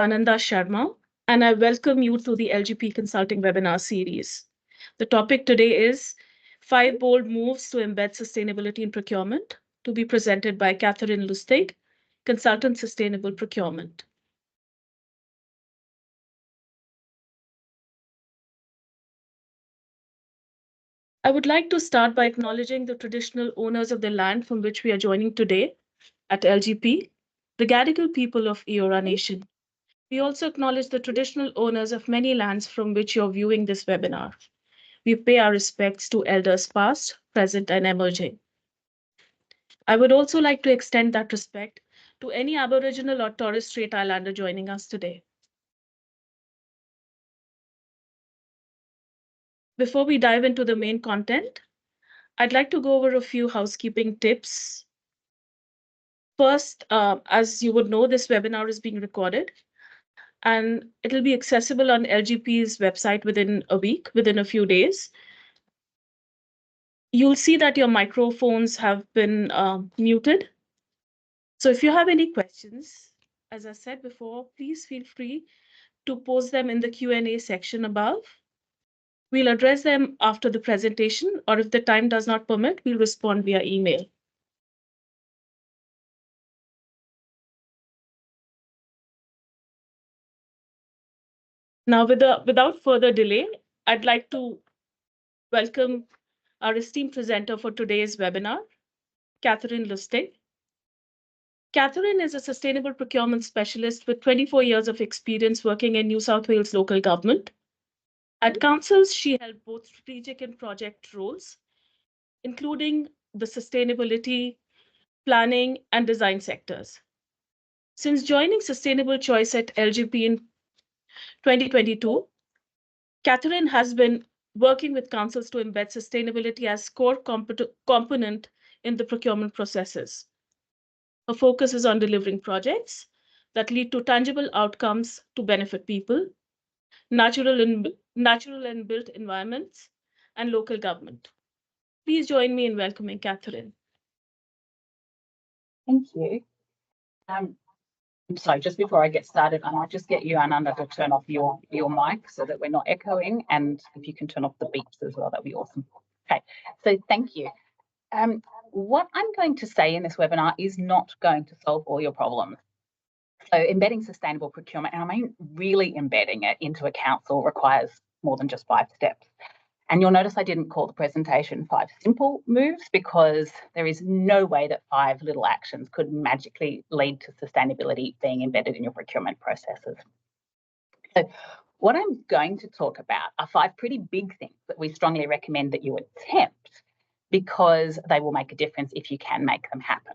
Ananda Sharma, and I welcome you to the LGP Consulting webinar series. The topic today is 5 bold moves to embed sustainability in procurement, to be presented by Catherine Lustig, Consultant Sustainable Procurement. I would like to start by acknowledging the traditional owners of the land from which we are joining today at LGP, the Gadigal people of Eora Nation. We also acknowledge the traditional owners of many lands from which you're viewing this webinar. We pay our respects to elders past, present, and emerging. I would also like to extend that respect to any Aboriginal or Torres Strait Islander joining us today. Before we dive into the main content, I'd like to go over a few housekeeping tips. First, as you would know, this webinar is being recorded and it'll be accessible on LGP's website within a week, within a few days. You'll see that your microphones have been muted. So if you have any questions, as I said before, please feel free to post them in the Q&A section above. We'll address them after the presentation, or if the time does not permit, we'll respond via email. Now, without further delay, I'd like to welcome our esteemed presenter for today's webinar, Catherine Lustig. Catherine is a sustainable procurement specialist with 24 years of experience working in New South Wales local government. At councils, she held both strategic and project roles, including the sustainability, planning, and design sectors. Since joining Sustainable Choice at LGP in 2022, Catherine has been working with councils to embed sustainability as core component in the procurement processes. Her focus is on delivering projects that lead to tangible outcomes to benefit people, natural and built environments, and local government. Please join me in welcoming Catherine. Thank you. So just before I get started, I might just get you, Ananda, to turn off your mic so that we're not echoing, and if you can turn off the beeps as well, that'd be awesome. Okay, so thank you. What I'm going to say in this webinar is not going to solve all your problems. So embedding sustainable procurement, and I mean really embedding it into a council, requires more than just 5 steps. And you'll notice I didn't call the presentation 5 simple moves, because there is no way that 5 little actions could magically lead to sustainability being embedded in your procurement processes. So what I'm going to talk about are 5 pretty big things that we strongly recommend that you attempt, because they will make a difference if you can make them happen.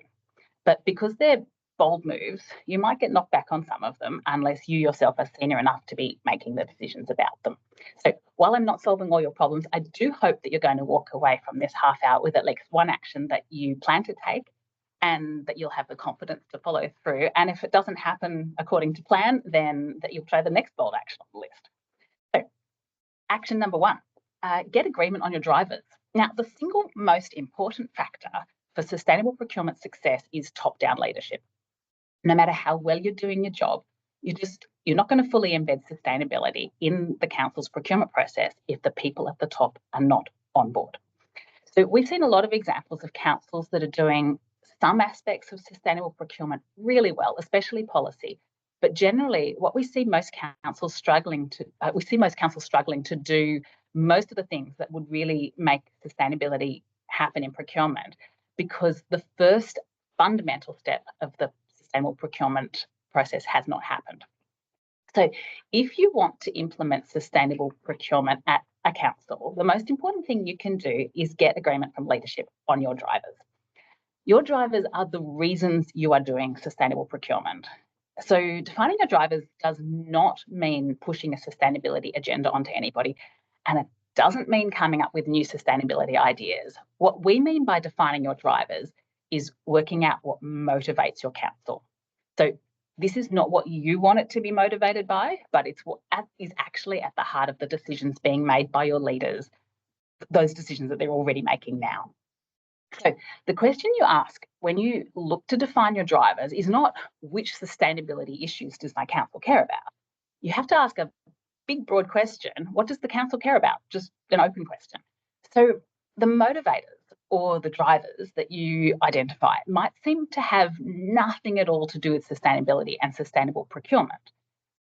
But because they're bold moves, you might get knocked back on some of them unless you yourself are senior enough to be making the decisions about them. So while I'm not solving all your problems, I do hope that you're going to walk away from this half hour with at least one action that you plan to take and that you'll have the confidence to follow through. And if it doesn't happen according to plan, then that you'll try the next bold action on the list. So action number 1, get agreement on your drivers. Now, the single most important factor for sustainable procurement success is top-down leadership. No matter how well you're doing your job, you're not going to fully embed sustainability in the council's procurement process if the people at the top are not on board. So we've seen a lot of examples of councils that are doing some aspects of sustainable procurement really well, especially policy. But generally, what we see most councils struggling to do most of the things that would really make sustainability happen in procurement, because the first fundamental step of the sustainable procurement process has not happened. So if you want to implement sustainable procurement at a council, the most important thing you can do is get agreement from leadership on your drivers. Your drivers are the reasons you are doing sustainable procurement. So defining your drivers does not mean pushing a sustainability agenda onto anybody, and it doesn't mean coming up with new sustainability ideas. What we mean by defining your drivers is working out what motivates your council. So this is not what you want it to be motivated by, but it's what is actually at the heart of the decisions being made by your leaders, those decisions that they're already making now. So the question you ask when you look to define your drivers is not which sustainability issues does my council care about. You have to ask a big, broad question. What does the council care about? Just an open question. So the motivators or the drivers that you identify might seem to have nothing at all to do with sustainability and sustainable procurement.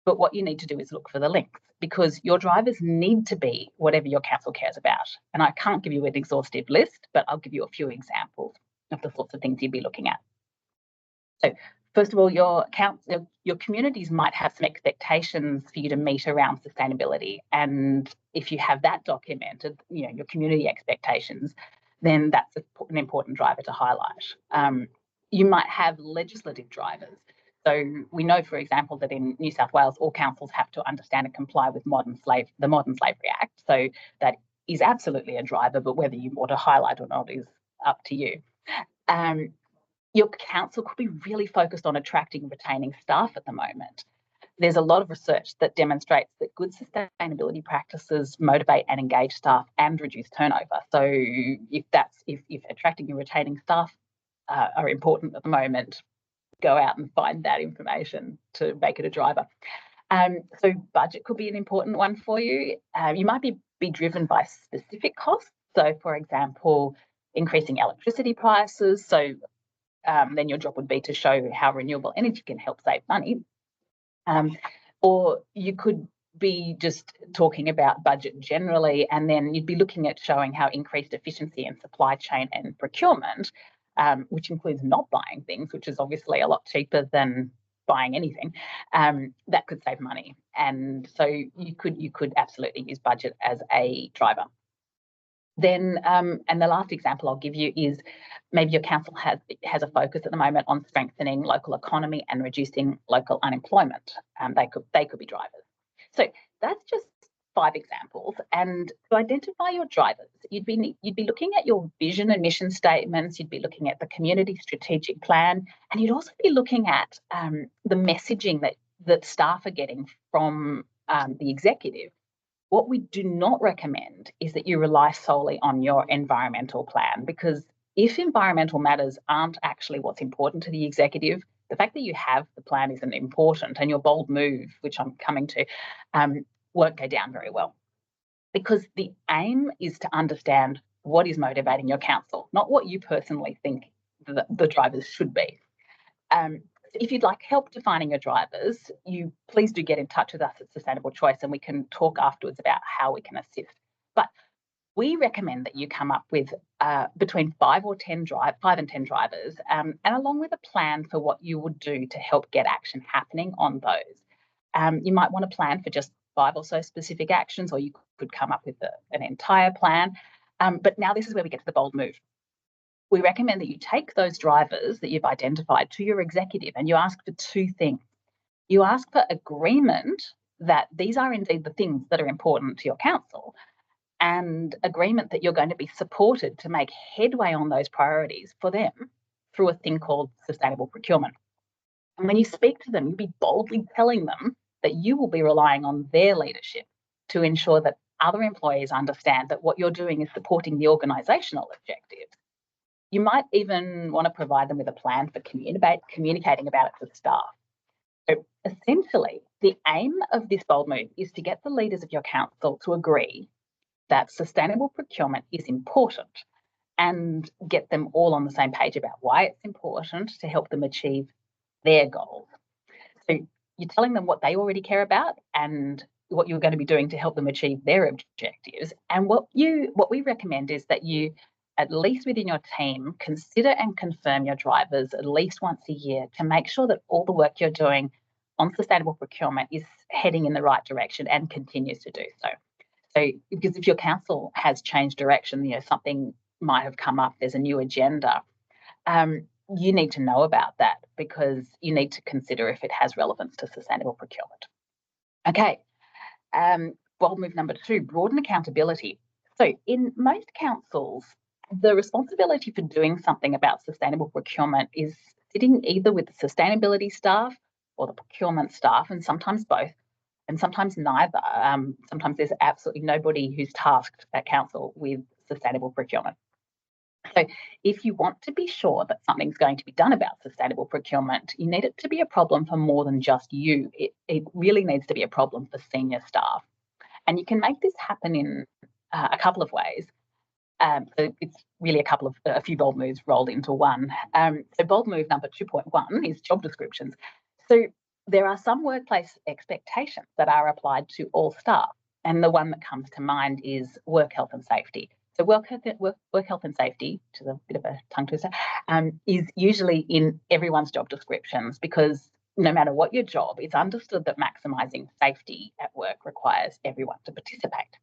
But what you need to do is look for the links, because your drivers need to be whatever your council cares about. And I can't give you an exhaustive list, but I'll give you a few examples of the sorts of things you'd be looking at. So first of all, your communities might have some expectations for you to meet around sustainability. And if you have that documented, your community expectations, then that's an important driver to highlight. You might have legislative drivers. So we know, for example, that in New South Wales, all councils have to understand and comply with the Modern Slavery Act. So that is absolutely a driver, but whether you want to highlight or not is up to you. Your council could be really focused on attracting and retaining staff at the moment. There's a lot of research that demonstrates that good sustainability practices motivate and engage staff and reduce turnover. So if attracting and retaining staff are important at the moment, go out and find that information to make it a driver. So budget could be an important one for you. You might be driven by specific costs. So, for example, increasing electricity prices. So then your job would be to show how renewable energy can help save money. Or you could be just talking about budget generally, and then you'd be looking at showing how increased efficiency in supply chain and procurement, which includes not buying things, which is obviously a lot cheaper than buying anything, that could save money. And so you could absolutely use budget as a driver. Then, and the last example I'll give you is maybe your council has a focus at the moment on strengthening local economy and reducing local unemployment. They could be drivers. So that's just 5 examples. And to identify your drivers, you'd be looking at your vision and mission statements. You'd be looking at the community strategic plan, and you'd also be looking at the messaging that staff are getting from the executive. What we do not recommend is that you rely solely on your environmental plan, because if environmental matters aren't actually what's important to the executive, the fact that you have the plan isn't important, and your bold move, which I'm coming to, won't go down very well. Because the aim is to understand what is motivating your council, not what you personally think the drivers should be. If you'd like help defining your drivers, you please do get in touch with us at Sustainable Choice, and we can talk afterwards about how we can assist. But we recommend that you come up with between 5 and 10 drivers, and along with a plan for what you would do to help get action happening on those. You might want to plan for just 5 or so specific actions, or you could come up with an entire plan. But now this is where we get to the bold move. We recommend that you take those drivers that you've identified to your executive, and you ask for 2 things. You ask for agreement that these are indeed the things that are important to your council, and agreement that you're going to be supported to make headway on those priorities for them through a thing called sustainable procurement. And when you speak to them, you'll be boldly telling them that you will be relying on their leadership to ensure that other employees understand that what you're doing is supporting the organisational objectives. You might even want to provide them with a plan for communicating about it to staff. So essentially, the aim of this bold move is to get the leaders of your council to agree that sustainable procurement is important, and get them all on the same page about why it's important to help them achieve their goals. So you're telling them what they already care about and what you're going to be doing to help them achieve their objectives. And what we recommend is that you, at least within your team, consider and confirm your drivers at least once a year to make sure that all the work you're doing on sustainable procurement is heading in the right direction and continues to do so. So, because if your council has changed direction, something might have come up, there's a new agenda, you need to know about that, because you need to consider if it has relevance to sustainable procurement. Okay, bold move number 2, broaden accountability. So in most councils, the responsibility for doing something about sustainable procurement is sitting either with the sustainability staff or the procurement staff, and sometimes both, and sometimes neither. Sometimes there's absolutely nobody who's tasked at council with sustainable procurement. So if you want to be sure that something's going to be done about sustainable procurement, you need it to be a problem for more than just you. It really needs to be a problem for senior staff. And you can make this happen in a couple of ways. So it's really a few bold moves rolled into one. So bold move number 2.1 is job descriptions. So there are some workplace expectations that are applied to all staff. And the one that comes to mind is work health and safety. So work health and safety, which is a bit of a tongue twister, is usually in everyone's job descriptions because no matter what your job, it's understood that maximising safety at work requires everyone to participate.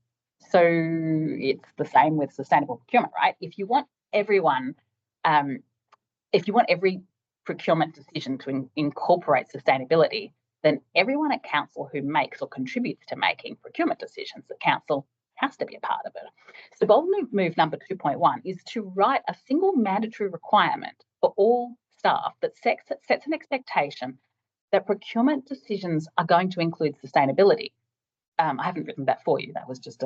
So it's the same with sustainable procurement, right? If you want every procurement decision to incorporate sustainability, then everyone at council who makes or contributes to making procurement decisions at council has to be a part of it. So bold move number 2.1 is to write a single mandatory requirement for all staff that sets an expectation that procurement decisions are going to include sustainability. I haven't written that for you. That was just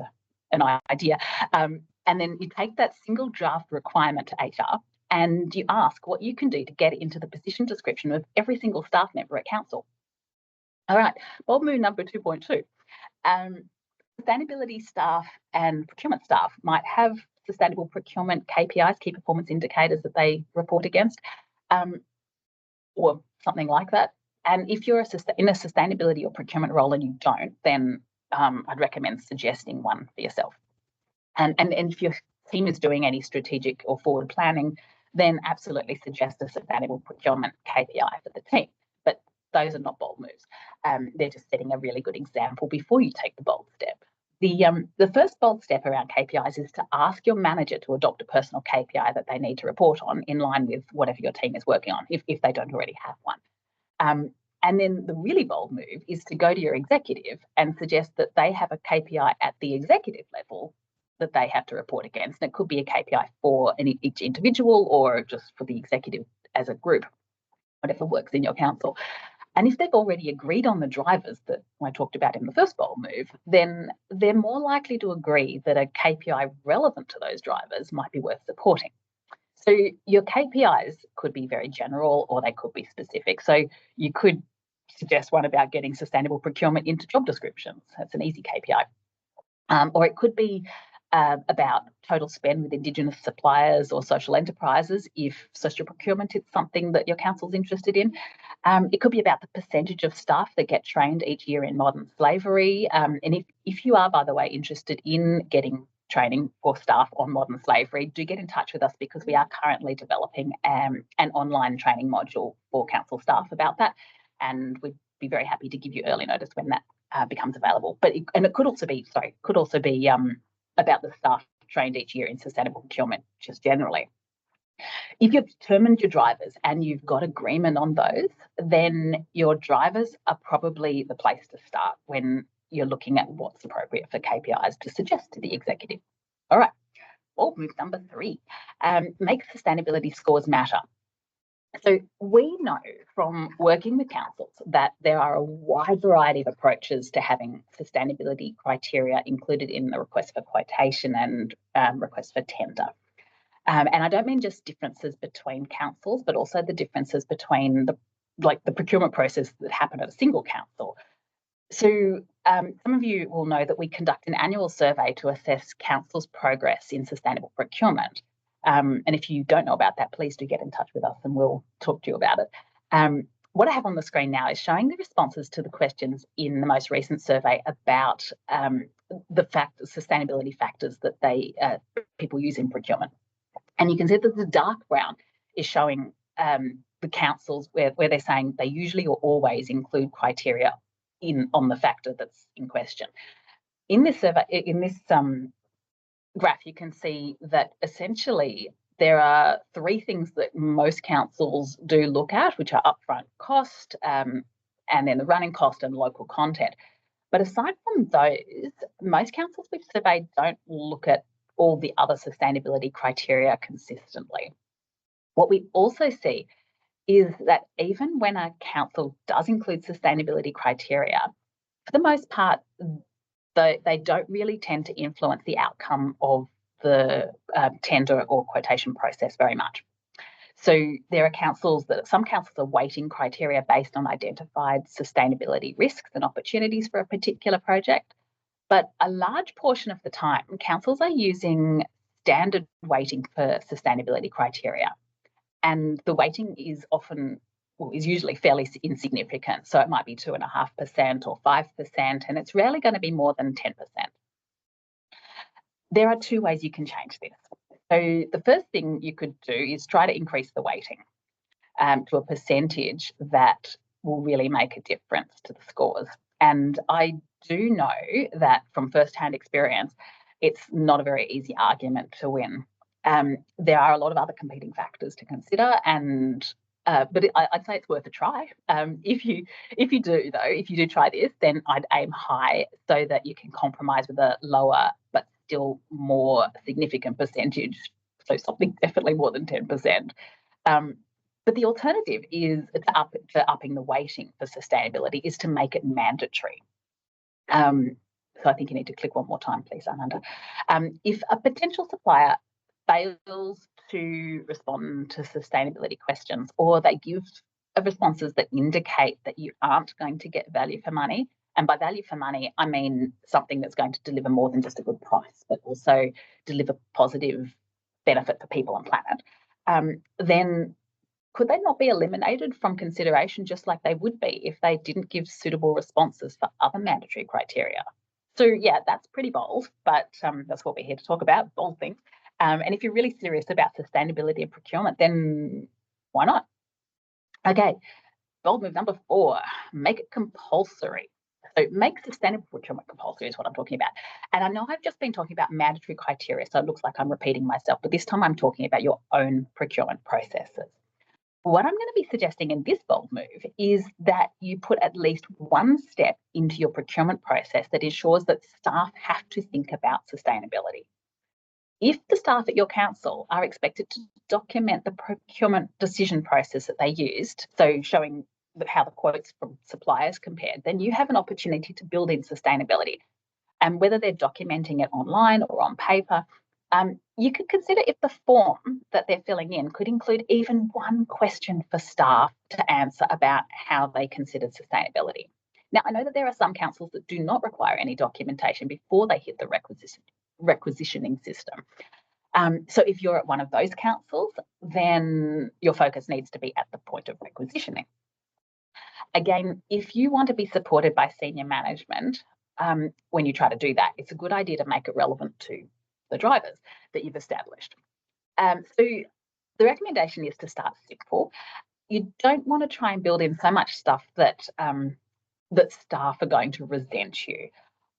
an idea. And then you take that single draft requirement to HR and you ask what you can do to get it into the position description of every single staff member at council. All right, bold move number 2.2. Sustainability staff and procurement staff might have sustainable procurement KPIs, key performance indicators that they report against, or something like that. And if you're in a sustainability or procurement role and you don't, then I'd recommend suggesting one for yourself. And if your team is doing any strategic or forward planning, then absolutely suggest a sustainable procurement KPI for the team. But those are not bold moves. They're just setting a really good example before you take the bold step. The first bold step around KPIs is to ask your manager to adopt a personal KPI that they need to report on in line with whatever your team is working on, if they don't already have one. And then the really bold move is to go to your executive and suggest that they have a KPI at the executive level that they have to report against. And it could be a KPI for each individual or just for the executive as a group, whatever works in your council. And if they've already agreed on the drivers that I talked about in the first bold move, then they're more likely to agree that a KPI relevant to those drivers might be worth supporting. So your KPIs could be very general or they could be specific. So you could suggest one about getting sustainable procurement into job descriptions. That's an easy KPI. Or it could be about total spend with Indigenous suppliers or social enterprises if social procurement is something that your council's interested in. It could be about the percentage of staff that get trained each year in modern slavery. And if you are, by the way, interested in getting training for staff on modern slavery, do get in touch with us because we are currently developing an online training module for council staff about that. And we'd be very happy to give you early notice when that becomes available. But it could also be about the staff trained each year in sustainable procurement, just generally. If you've determined your drivers and you've got agreement on those, then your drivers are probably the place to start when you're looking at what's appropriate for KPIs to suggest to the executive. All right, bold move number 3, make sustainability scores matter. So we know from working with councils that there are a wide variety of approaches to having sustainability criteria included in the request for quotation and request for tender. And I don't mean just differences between councils, but also the differences between the procurement process that happen at a single council. So some of you will know that we conduct an annual survey to assess councils' progress in sustainable procurement. And if you don't know about that, please do get in touch with us and we'll talk to you about it. What I have on the screen now is showing the responses to the questions in the most recent survey about the sustainability factors that people use in procurement. And you can see that the dark brown is showing the councils where they're saying they usually or always include criteria on the factor that's in question. In this survey, in this graph, you can see that essentially there are 3 things that most councils do look at, which are upfront cost, and then the running cost and local content. But aside from those, most councils we've surveyed don't look at all the other sustainability criteria consistently. What we also see is that even when a council does include sustainability criteria, for the most part, they don't really tend to influence the outcome of the tender or quotation process very much. So there are some councils are weighting criteria based on identified sustainability risks and opportunities for a particular project. But a large portion of the time, councils are using standard weighting for sustainability criteria. And the weighting is usually fairly insignificant. So it might be 2.5% or 5%, and it's rarely going to be more than 10%. There are two ways you can change this. So the first thing you could do is try to increase the weighting to a percentage that will really make a difference to the scores. And I do know that from first-hand experience, it's not a very easy argument to win. There are a lot of other competing factors to consider, but I'd say it's worth a try. If you do try this, then I'd aim high so that you can compromise with a lower but still more significant percentage. So something definitely more than 10%. But the alternative is to upping the weighting for sustainability is to make it mandatory. So I think you need to click one more time, please, Ananda. If a potential supplier fails to respond to sustainability questions, or they give responses that indicate that you aren't going to get value for money, and by value for money, I mean something that's going to deliver more than just a good price, but also deliver positive benefit for people and planet, then could they not be eliminated from consideration just like they would be if they didn't give suitable responses for other mandatory criteria? So yeah, that's pretty bold, but that's what we're here to talk about, bold things. And if you're really serious about sustainability and procurement, then why not? Okay, bold move number 4, make it compulsory. So make sustainable procurement compulsory is what I'm talking about. And I know I've just been talking about mandatory criteria, so it looks like I'm repeating myself, but this time I'm talking about your own procurement processes. What I'm going to be suggesting in this bold move is that you put at least one step into your procurement process that ensures that staff have to think about sustainability. If the staff at your council are expected to document the procurement decision process that they used, so showing how the quotes from suppliers compared, then you have an opportunity to build in sustainability. And whether they're documenting it online or on paper, you could consider if the form that they're filling in could include even one question for staff to answer about how they considered sustainability. Now, I know that there are some councils that do not require any documentation before they hit the requisitioning system. So if you're at one of those councils, then your focus needs to be at the point of requisitioning. Again, if you want to be supported by senior management, when you try to do that, it's a good idea to make it relevant to the drivers that you've established. So the recommendation is to start simple. You don't want to try and build in so much stuff that that staff are going to resent you.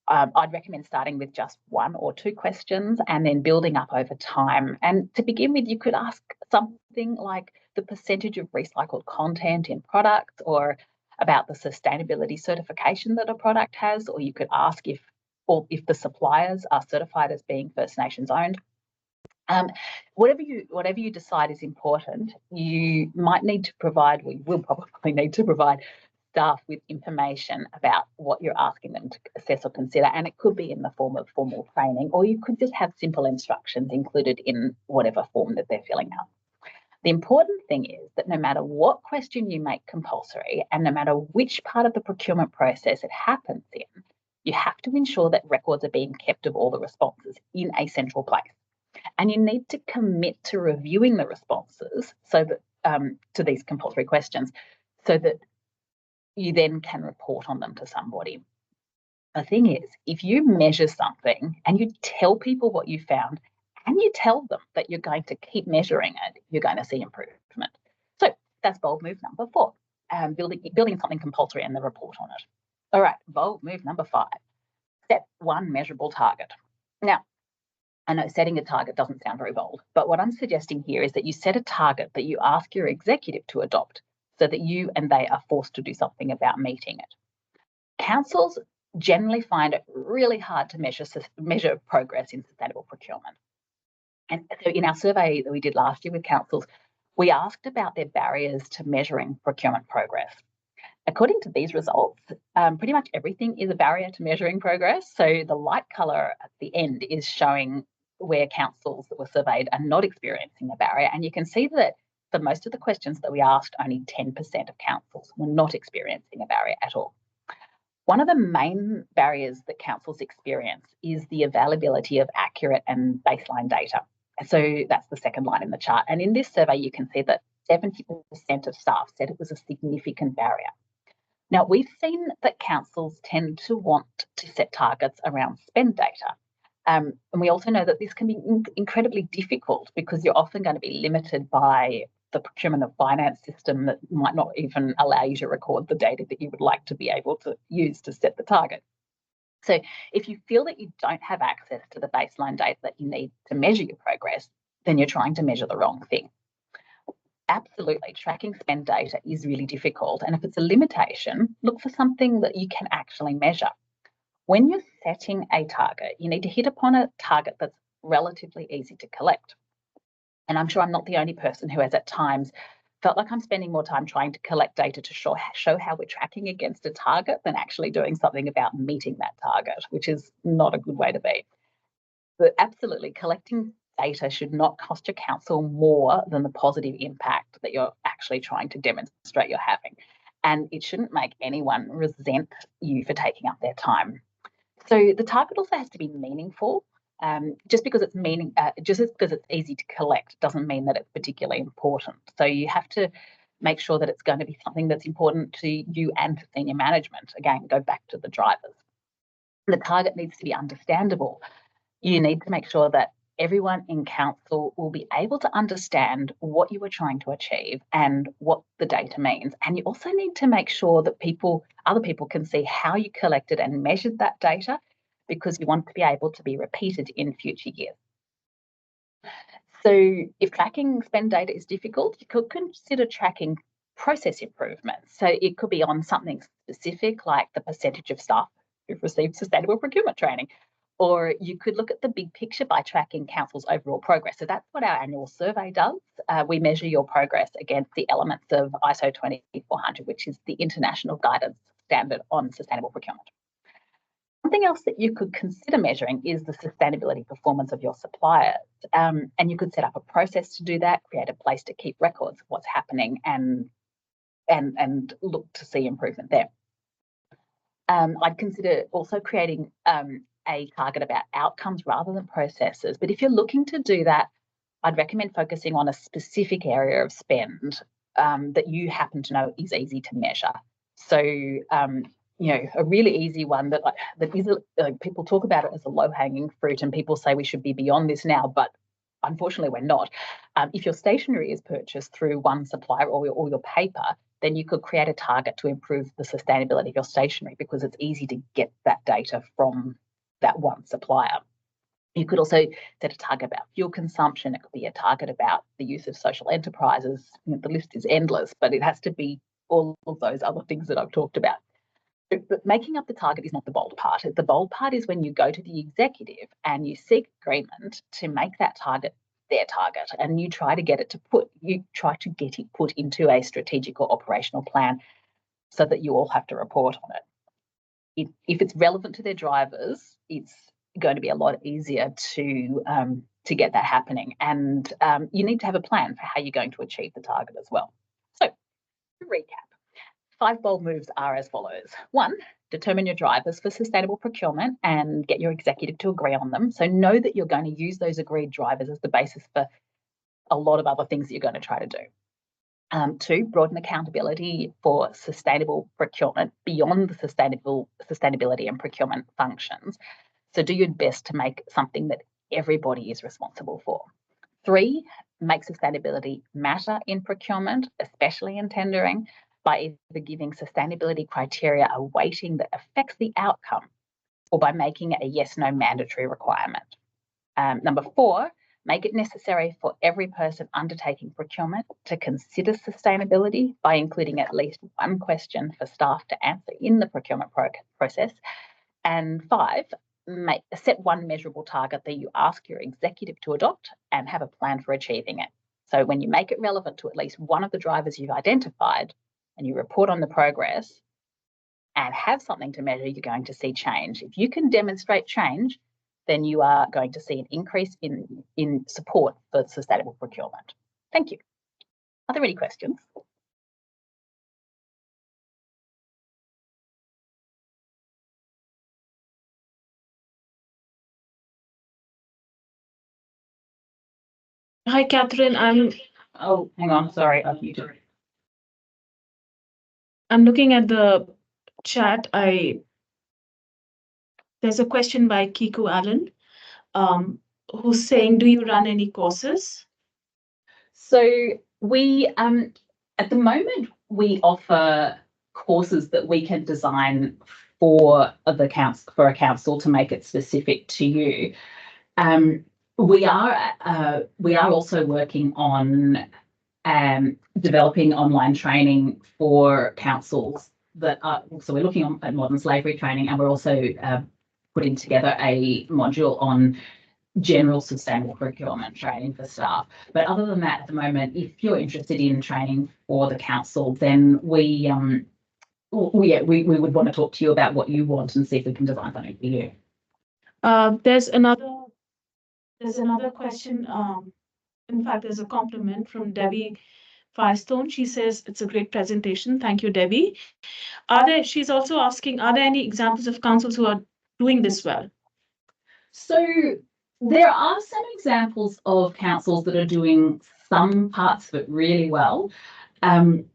I'd recommend starting with just 1 or 2 questions and then building up over time. And to begin with, you could ask something like the percentage of recycled content in products, or about the sustainability certification that a product has, or you could ask if the suppliers are certified as being First Nations owned. Whatever you decide is important, you might need to provide, we will probably need to provide staff with information about what you're asking them to assess or consider, and it could be in the form of formal training, or you could just have simple instructions included in whatever form that they're filling out. The important thing is that no matter what question you make compulsory, and no matter which part of the procurement process it happens in, you have to ensure that records are being kept of all the responses in a central place. And you need to commit to reviewing the responses so that to these compulsory questions, so that you then can report on them to somebody. The thing is, if you measure something and you tell people what you found, and you tell them that you're going to keep measuring it, you're going to see improvement. So that's bold move number 4, building something compulsory and the report on it. All right, bold move number 5, set 1 measurable target. Now, I know setting a target doesn't sound very bold, but what I'm suggesting here is that you set a target that you ask your executive to adopt, so that you and they are forced to do something about meeting it. Councils generally find it really hard to measure progress in sustainable procurement. And so in our survey that we did last year with councils, we asked about their barriers to measuring procurement progress. According to these results, pretty much everything is a barrier to measuring progress. So the light colour at the end is showing where councils that were surveyed are not experiencing a barrier. And you can see that for most of the questions that we asked, only 10% of councils were not experiencing a barrier at all. One of the main barriers that councils experience is the availability of accurate and baseline data. So that's the second line in the chart. And in this survey, you can see that 70% of staff said it was a significant barrier. Now, we've seen that councils tend to want to set targets around spend data. And we also know that this can be incredibly difficult because you're often going to be limited by the procurement of finance system that might not even allow you to record the data that you would like to be able to use to set the target. So if you feel that you don't have access to the baseline data that you need to measure your progress, then you're trying to measure the wrong thing. Absolutely, tracking spend data is really difficult. And if it's a limitation, look for something that you can actually measure. When you're setting a target, you need to hit upon a target that's relatively easy to collect. And I'm sure I'm not the only person who has at times felt like I'm spending more time trying to collect data to show how we're tracking against a target than actually doing something about meeting that target, which is not a good way to be. But absolutely, collecting data should not cost your council more than the positive impact that you're actually trying to demonstrate you're having. And it shouldn't make anyone resent you for taking up their time. So the target also has to be meaningful. Just because it's easy to collect doesn't mean that it's particularly important. So you have to make sure that it's going to be something that's important to you and to senior management. Again, go back to the drivers. The target needs to be understandable. You need to make sure that everyone in council will be able to understand what you were trying to achieve and what the data means. And you also need to make sure that other people can see how you collected and measured that data, because you want to be able to be repeated in future years. So if tracking spend data is difficult, you could consider tracking process improvements. So it could be on something specific, like the percentage of staff who've received sustainable procurement training. Or you could look at the big picture by tracking council's overall progress. So that's what our annual survey does. We measure your progress against the elements of ISO 20400, which is the international guidance standard on sustainable procurement. Something else that you could consider measuring is the sustainability performance of your suppliers. And you could set up a process to do that, create a place to keep records of what's happening and look to see improvement there. I'd consider also creating a target about outcomes rather than processes. But if you're looking to do that, I'd recommend focusing on a specific area of spend that you happen to know is easy to measure. So, a really easy one that is people talk about it as a low-hanging fruit, and people say we should be beyond this now, but unfortunately we're not. If your stationery is purchased through one supplier or your paper, then you could create a target to improve the sustainability of your stationery, because it's easy to get that data from that one supplier. You could also set a target about fuel consumption. It could be a target about the use of social enterprises. The list is endless, but it has to be all of those other things that I've talked about. But making up the target is not the bold part. The bold part is when you go to the executive and you seek agreement to make that target their target, and you try to get it put into a strategic or operational plan so that you all have to report on it. If it's relevant to their drivers, it's going to be a lot easier to get that happening. And you need to have a plan for how you're going to achieve the target as well. So to recap, 5 bold moves are as follows. 1, determine your drivers for sustainable procurement and get your executive to agree on them. So know that you're going to use those agreed drivers as the basis for a lot of other things that you're going to try to do. 2, broaden accountability for sustainable procurement beyond the sustainability and procurement functions. So do your best to make something that everybody is responsible for. 3, make sustainability matter in procurement, especially in tendering, by either giving sustainability criteria a weighting that affects the outcome, or by making it a yes/no mandatory requirement. Number 4, make it necessary for every person undertaking procurement to consider sustainability by including at least one question for staff to answer in the procurement process. And 5, set one measurable target that you ask your executive to adopt and have a plan for achieving it. So when you make it relevant to at least one of the drivers you've identified and you report on the progress and have something to measure, you're going to see change. If you can demonstrate change, then you are going to see an increase in support for sustainable procurement. Thank you. Are there any questions? Hi, Catherine. Oh, hang on. Sorry, I've muted. I'm looking at the chat. There's a question by Kiku Allen, who's saying, "Do you run any courses?" So we at the moment we offer courses that we can design for a council to make it specific to you. We are also working on developing online training for councils that are. So we're looking at modern slavery training, and we're also putting together a module on general sustainable procurement training for staff. But other than that, at the moment, if you're interested in training for the council, then we would want to talk to you about what you want and see if we can design something for you. There's another question. In fact, there's a compliment from Debbie Firestone. She says it's a great presentation. Thank you, Debbie. She's also asking, are there any examples of councils who are doing this well? So there are some examples of councils that are doing some parts of it really well. I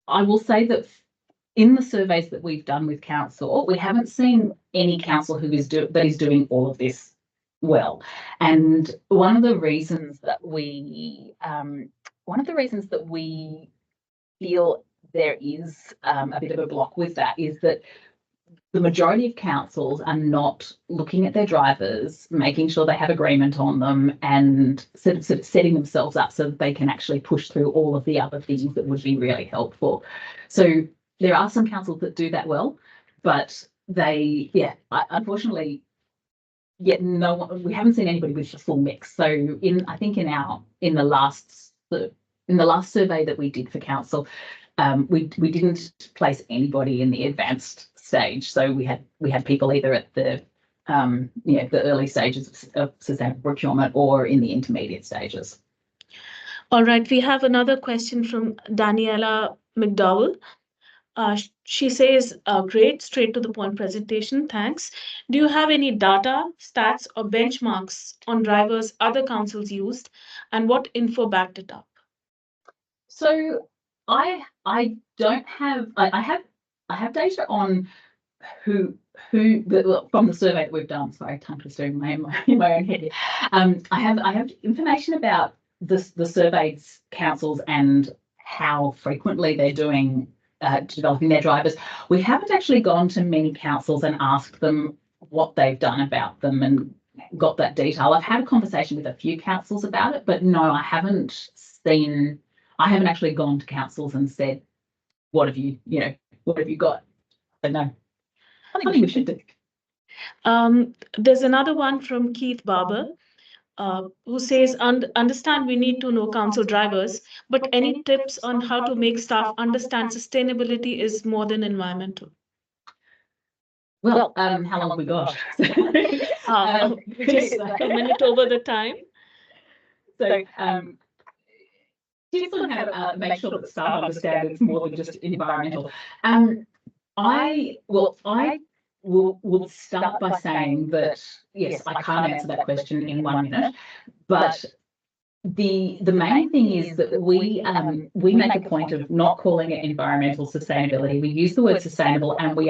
will say that in the surveys that we've done with council, we haven't seen any council who is doing all of this well. And one of the reasons that we feel there is a bit of a block with that is that the majority of councils are not looking at their drivers, making sure they have agreement on them, and sort of setting themselves up so that they can actually push through all of the other things that would be really helpful. So there are some councils that do that well, but unfortunately, yet we haven't seen anybody with the full mix. So I think in the last survey that we did for council, we didn't place anybody in the advanced stage. So we had people either at the the early stages of sustainable procurement or in the intermediate stages. All right, we have another question from Daniela McDowell. She says, great, straight to the point presentation, thanks. Do you have any data, stats, or benchmarks on drivers other councils used, and what info backed it up? So I don't have, I have data on who from the survey that we've done. Sorry, tongue twister in my own head. I have information about the surveyed councils and how frequently they're doing developing their drivers. We haven't actually gone to many councils and asked them what they've done about them and got that detail. I've had a conversation with a few councils about it, but no, I haven't actually gone to councils and said, what have you got? So no, I think we should do. There's another one from Keith Barber, who says, understand we need to know council drivers, but any tips on how to make staff understand sustainability is more than environmental? Well, how long have we got? Just a minute over the time. So, tips on how to make sure that staff understand it's more than just environmental. I will start by saying that yes, I can't answer that question in 1 minute, but the main thing is that we make a point of not calling it environmental sustainability. We use the word sustainable, and we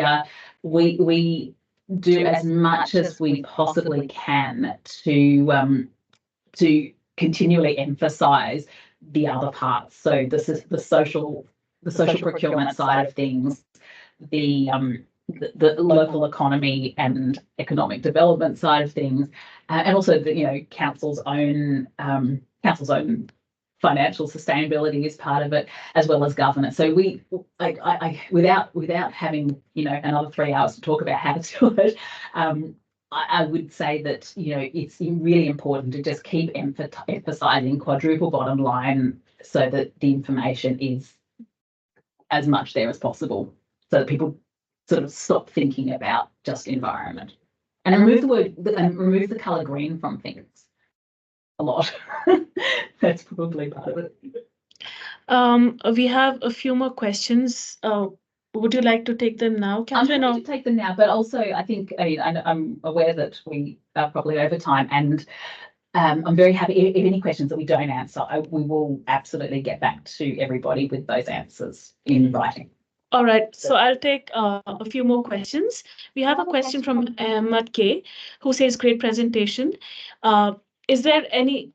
do as much as we possibly can to continually emphasise the other parts. So this is the social procurement side of things, the local economy and economic development side of things, and also the council's own financial sustainability is part of it, as well as governance. So without having another 3 hours to talk about how to do it, I would say that it's really important to just keep emphasising quadruple bottom line, so that the information is as much there as possible, so that people sort of stop thinking about just environment. And remove the word and remove the color green from things a lot. That's probably part of it. We have a few more questions. Would you like to take them now, Catherine? I'm happy to take them now, but also I think I'm aware that we are probably over time, and I'm very happy if any questions that we don't answer, we will absolutely get back to everybody with those answers in writing. All right, so I'll take a few more questions. We have a question from Ahmad K, who says, "Great presentation. Is there any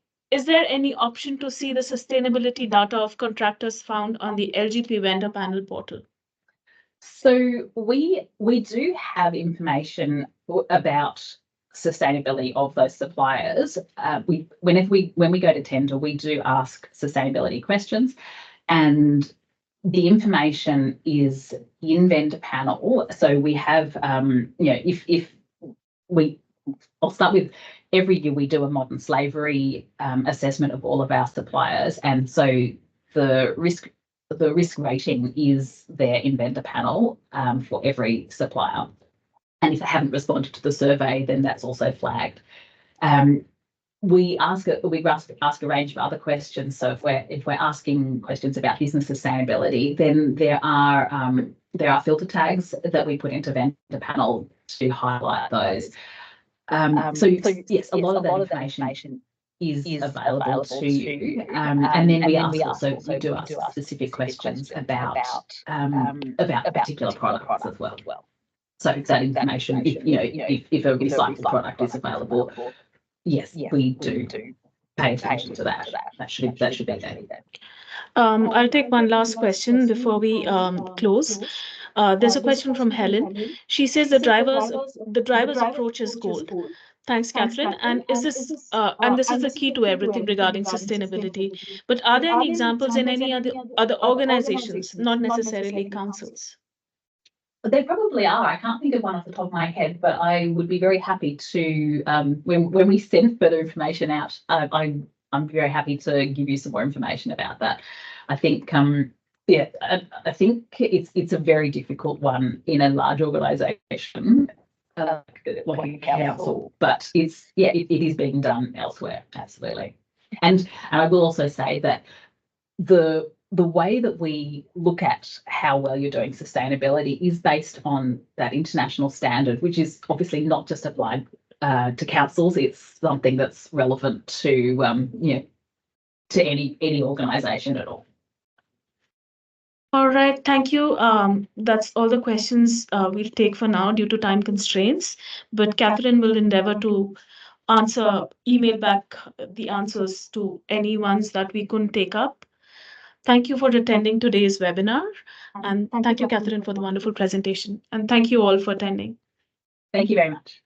option to see the sustainability data of contractors found on the LGP vendor panel portal?" So we do have information about sustainability of those suppliers. When we go to tender, we do ask sustainability questions, and the information is in vendor panel. So we have, I'll start with, every year we do a modern slavery assessment of all of our suppliers, and so the risk rating is there in vendor panel for every supplier. And if they haven't responded to the survey, then that's also flagged. We ask a range of other questions. So if we're asking questions about business sustainability, then there are filter tags that we put into vendor panel to highlight those. So yes, a lot of that information is available to you, and then we also do ask specific questions about particular products as well. So that information, if a recycled product is available, yes, we do pay attention to that. That should be there. I'll take one last question before we close. There's a question from Helen. She says the driver's approach is gold. Thanks, Catherine. And this is the key to everything regarding sustainability. But are there any examples in any other organizations, not necessarily councils? There probably are. I can't think of one off the top of my head, but I would be very happy to, when we send further information out, I'm very happy to give you some more information about that. I think, I think it's a very difficult one in a large organisation like a council, but it is being done elsewhere, absolutely. And I will also say that the way that we look at how well you're doing sustainability is based on that international standard, which is obviously not just applied to councils. It's something that's relevant to to any organisation at all. All right, thank you. That's all the questions we'll take for now due to time constraints. But Catherine will endeavour to email back the answers to any ones that we couldn't take up. Thank you for attending today's webinar. And thank you, Catherine, for the wonderful presentation. And thank you all for attending. Thank you very much.